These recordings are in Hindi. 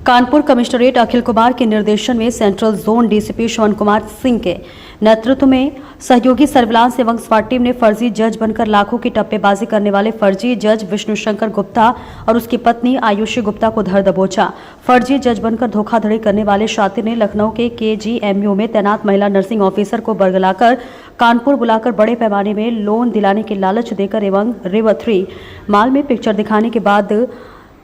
कानपुर कमिश्नरेट अखिल कुमार के निर्देशन में central zone DCP Shravan Kumar Singh के नेतृत्व में सहयोगी सर्विलांस एवं स्वाट टीम ने फर्जी जज बनकर लाखों की टप्पेबाजी करने वाले फर्जी जज विष्णु शंकर गुप्ता और उसकी पत्नी आयुषी गुप्ता को धर दबोचा। फर्जी जज बनकर धोखाधड़ी करने वाले शातिर ने लखनऊ के केजीएमयू में तैनात महिला नर्सिंग ऑफिसर को बरगलाकर कानपुर बुलाकर बड़े पैमाने में लोन दिलाने की लालच देकर एवं रिवर 3 माल में पिक्चर दिखाने के बाद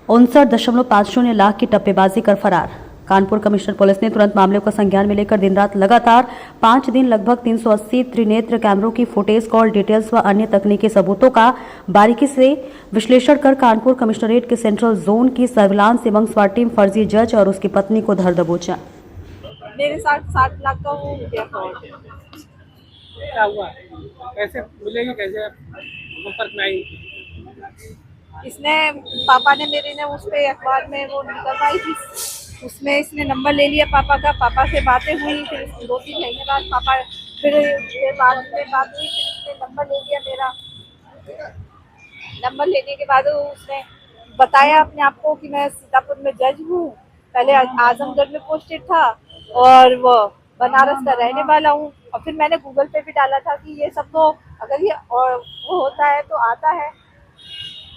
59.50 लाख की टप्पेबाजी कर फरार। कानपुर कमिश्नर पुलिस ने तुरंत मामले को संज्ञान में लेकर दिन रात लगातार 5 दिन लगभग 380 त्रिनेत्र कैमरों की फुटेज, कॉल डिटेल्स व अन्य तकनीकी सबूतों का बारीकी से विश्लेषण कर कानपुर कमिश्नरेट के सेंट्रल जोन की सर्विलांस एवं स्वाट टीम फर्जी जज और उसकी पत्नी को धर दबोचा। मेरे साथ 7 लाख का हो गया फ्रॉड। क्या हुआ? कैसे मिलेगी? कैसे संपर्क में आई? इसने पापा ने मेरे ने उस पे अखबार में वो निकलवाई थी, उसमें इसने नंबर ले लिया पापा का। पापा से बातें हुई, फिर 2-3 महीने बाद पापा फिर बाद में बात हुई, फिर उसने नंबर ले लिया मेरा। नंबर लेने के बाद उसने बताया अपने आप को कि मैं सीतापुर में जज हूँ, पहले आजमगढ़ में पोस्टेड था और वो बनारस का रहने वाला हूँ। और फिर मैंने गूगल पे भी डाला था कि ये सब तो अगर ये और वो होता है तो आता है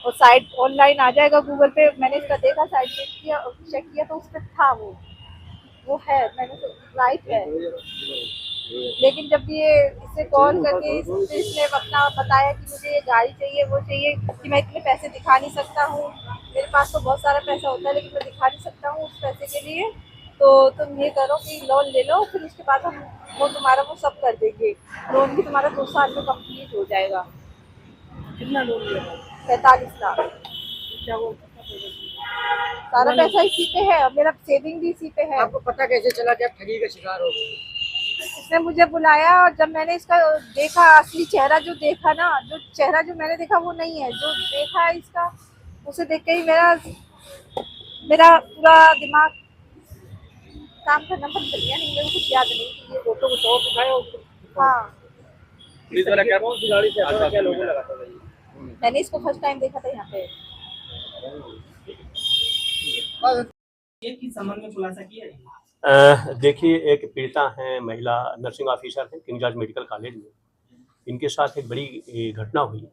और साइट ऑनलाइन आ जाएगा गूगल पे। मैंने इसका देखा, साइट चेक किया तो उस पर था वो है, मैंने तो राइट है। लेकिन जब ये इससे कॉल करके इसने अपना बताया कि मुझे ये गाड़ी चाहिए, वो चाहिए, कि मैं इतने पैसे दिखा नहीं सकता हूँ, मेरे पास तो बहुत सारा पैसा होता है लेकिन मैं दिखा नहीं सकता हूँ उस पैसे के लिए, तो तुम ये करो कि लोन ले लो, फिर उसके बाद हम वो तुम्हारा वो सब कर देंगे, लोन भी तुम्हारा 2 साल में कंप्लीट हो जाएगा। कितना लोन लिया? 45 लाख। क्या वो सारा पैसा इसी पे है और मेरा सेविंग भी इसी पे है। आपको पता कैसे चला कि आप ठगी का शिकार हो गए? इसने मुझे बुलाया और जब मैंने इसका देखा, असली चेहरा जो देखा ना, जो चेहरा जो मैंने देखा वो नहीं है, जो देखा है इसका, उसे देख के ही मेरा पूरा दिमाग काम करना बंद कर दिया। नहीं, मेरे को कुछ याद नहीं कि ये फोटो कुछ और दिखाया हो? हाँ, पुलिस वाला क्या कौन सी गाड़ी से आता? क्या लोगो लगाता था? मैंने इसको फर्स्ट टाइम देखा था यहाँ पे। ये किस संबंध में खुलासा किया है? देखिए, एक पीड़िता हैं, महिला नर्सिंग ऑफिसर हैं किंग जॉर्ज मेडिकल कॉलेज में। इनके साथ एक बड़ी घटना हुई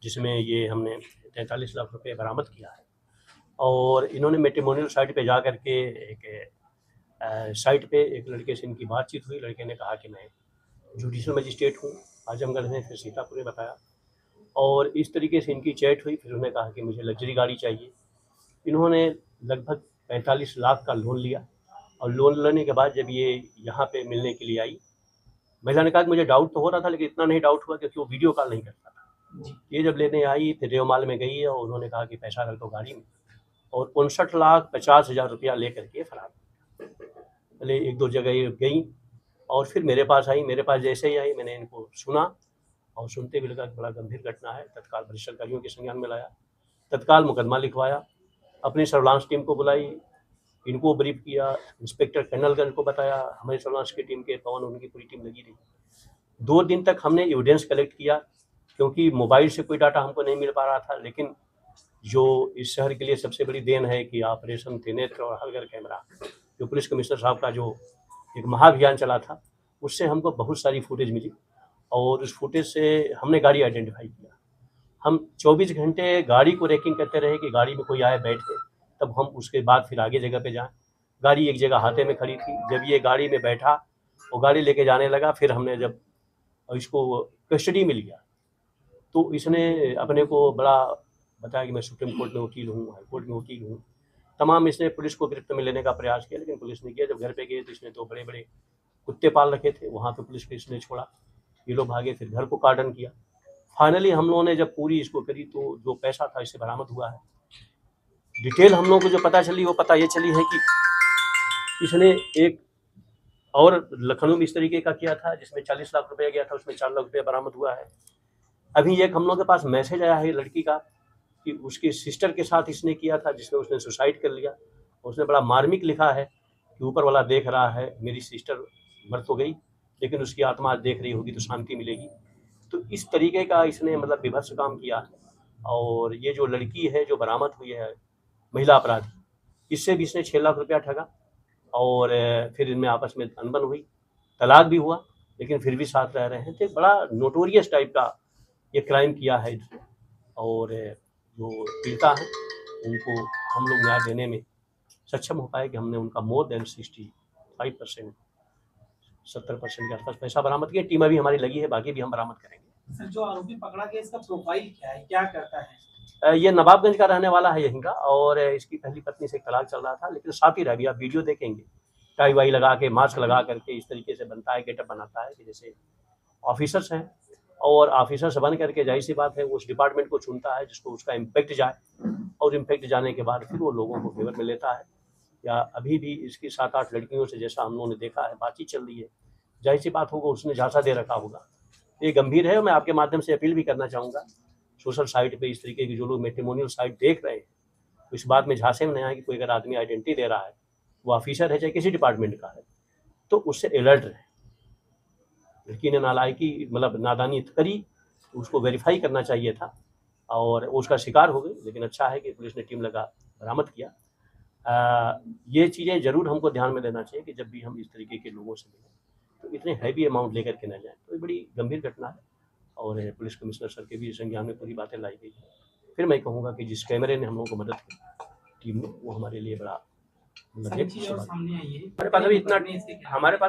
जिसमें ये हमने 43 लाख रुपए बरामद किया है और इन्होंने मैट्रिमोनियल साइट पे जा कर के एक साइट पे एक लड़के से इनकी बातचीत हुई। लड़के ने कहा कि मैं जुडिशल मजिस्ट्रेट हूँ आजमगढ़ में, फिर सीतापुर में बताया और इस तरीके से इनकी चैट हुई। फिर उन्होंने कहा कि मुझे लग्जरी गाड़ी चाहिए। इन्होंने लगभग 45 लाख का लोन लिया और लोन लेने के बाद जब ये यहाँ पे मिलने के लिए आई, महिला ने कहा कि मुझे डाउट तो हो रहा था लेकिन इतना नहीं डाउट हुआ क्योंकि वो वीडियो कॉल नहीं करता था। ये जब लेने आई फिर रेवमाल में गई और उन्होंने कहा कि पैसा रख दो गाड़ी में और 59,50,000 रुपया लेकर के फरार। पहले 1-2 जगह गई और फिर मेरे पास आई। मेरे पास जैसे ही आई मैंने इनको सुना और सुनते भी लगा कि बड़ा गंभीर घटना है। तत्काल वरिष्ठ अधिकारियों के संज्ञान में लाया, तत्काल मुकदमा लिखवाया, अपनी सर्विलांस टीम को बुलाई, इनको ब्रीफ किया, इंस्पेक्टर कर्नलगंज को बताया, हमारी सर्विलांस की टीम के पवन उनकी पूरी टीम लगी रही। 2 दिन तक हमने एविडेंस कलेक्ट किया क्योंकि मोबाइल से कोई डाटा हमको नहीं मिल पा रहा था। लेकिन जो इस शहर के लिए सबसे बड़ी देन है कि ऑपरेशन त्रिनेत्र और हलगर कैमरा, जो पुलिस कमिश्नर साहब का जो एक महाअभियान चला था, उससे हमको बहुत सारी फुटेज मिली और उस फुटेज से हमने गाड़ी आइडेंटिफाई किया। हम 24 घंटे गाड़ी को रेकिंग करते रहे कि गाड़ी में कोई आए बैठे, तब हम उसके बाद फिर आगे जगह पे जाएं। गाड़ी एक जगह हाथे में खड़ी थी, जब ये गाड़ी में बैठा वो गाड़ी लेके जाने लगा, फिर हमने जब इसको कस्टडी में लिया तो इसने अपने को बड़ा बताया कि मैं सुप्रीम कोर्ट में वकील हूँ, हाई कोर्ट में वकील हूँ। तमाम इसने पुलिस को गिरफ्त में लेने का प्रयास किया लेकिन पुलिस ने किया। जब घर पे गए तो इसने 2 बड़े-बड़े कुत्ते पाल रखे थे, वहाँ पे पुलिस को इसने छोड़ा, ये लोग भागे, फिर घर को कार्डन किया। फाइनली हम लोगों ने जब पूरी इसको करी तो जो पैसा था इससे बरामद हुआ है। डिटेल हम लोगों को जो पता चली वो पता ये चली है कि इसने एक और लखनऊ में इस तरीके का किया था जिसमें 40 लाख रुपया गया था, उसमें 4 लाख रुपया बरामद हुआ है। अभी एक हम लोगों के पास मैसेज आया है लड़की का कि उसकी सिस्टर के साथ इसने किया था जिसमें उसने सुसाइड कर लिया। उसने बड़ा मार्मिक लिखा है कि ऊपर वाला देख रहा है, मेरी सिस्टर मर तो गई लेकिन उसकी आत्मा देख रही होगी तो शांति मिलेगी। तो इस तरीके का इसने मतलब विभत्स काम किया है। और ये जो लड़की है जो बरामद हुई है महिला अपराधी, इससे भी इसने 6 लाख रुपया ठगा और फिर इनमें आपस में अनबन हुई, तलाक भी हुआ, लेकिन फिर भी साथ रह रहे हैं। तो एक बड़ा नोटोरियस टाइप का ये क्राइम किया है इसने। और जो पीड़िता हैं उनको हम लोग न्याय देने में सक्षम हो पाए कि हमने उनका मोर देन 65% 70% के आसपास पैसा बरामद किया। टीम अभी हमारी लगी है, बाकी भी हम बरामद करेंगे। सर, जो आरोपी पकड़ा गया इसका प्रोफाइल क्या है, क्या करता है? ये नवाबगंज का रहने वाला है यहीं का, और इसकी पहली पत्नी से एक तलाक चल रहा था, लेकिन साथ ही रह गया। आप वीडियो देखेंगे, टाई वाई लगा के, मास्क लगा करके इस तरीके से बनता है, गेटअप बनाता है कि जैसे ऑफिसर्स हैं, और ऑफिसर्स बन करके जाहिर सी बात है उस डिपार्टमेंट को चुनता है जिसको उसका इम्पैक्ट जाए, और इम्पैक्ट जाने के बाद फिर वो लोगों को फेवर में लेता है। या अभी भी इसकी 7-8 लड़कियों से जैसा हम लोगों ने देखा है, बातचीत चल रही है, जाहिर सी बात होगा उसने झांसा दे रखा होगा। ये गंभीर है, और मैं आपके माध्यम से अपील भी करना चाहूँगा, सोशल साइट पे इस तरीके की जो लोग मैट्रिमोनियल साइट देख रहे हैं, तो इस बात में झांसे में नहीं आए कि कोई अगर आदमी आइडेंटिटी दे रहा है, वो ऑफिसर है चाहे किसी डिपार्टमेंट का है, तो उससे अलर्ट रहे। लड़की ने नालायकी मतलब नादानी करी, उसको वेरीफाई करना चाहिए था, और वो उसका शिकार हो गई। लेकिन अच्छा है कि पुलिस ने टीम लगा बरामद किया। ये चीज़ें ज़रूर हमको ध्यान में लेना चाहिए कि जब भी हम इस तरीके के लोगों से मिलें तो इतने हैवी अमाउंट लेकर के ना जाएं। तो ये बड़ी गंभीर घटना है, और पुलिस कमिश्नर सर के भी संज्ञान में पूरी बातें लाई गई है। फिर मैं कहूँगा कि जिस कैमरे ने हम लोगों को मदद की टीम में, वो हमारे लिए बड़ा मतलब सारी चीज़ और सामने आई है। हमारे पास अभी इतना, हमारे पास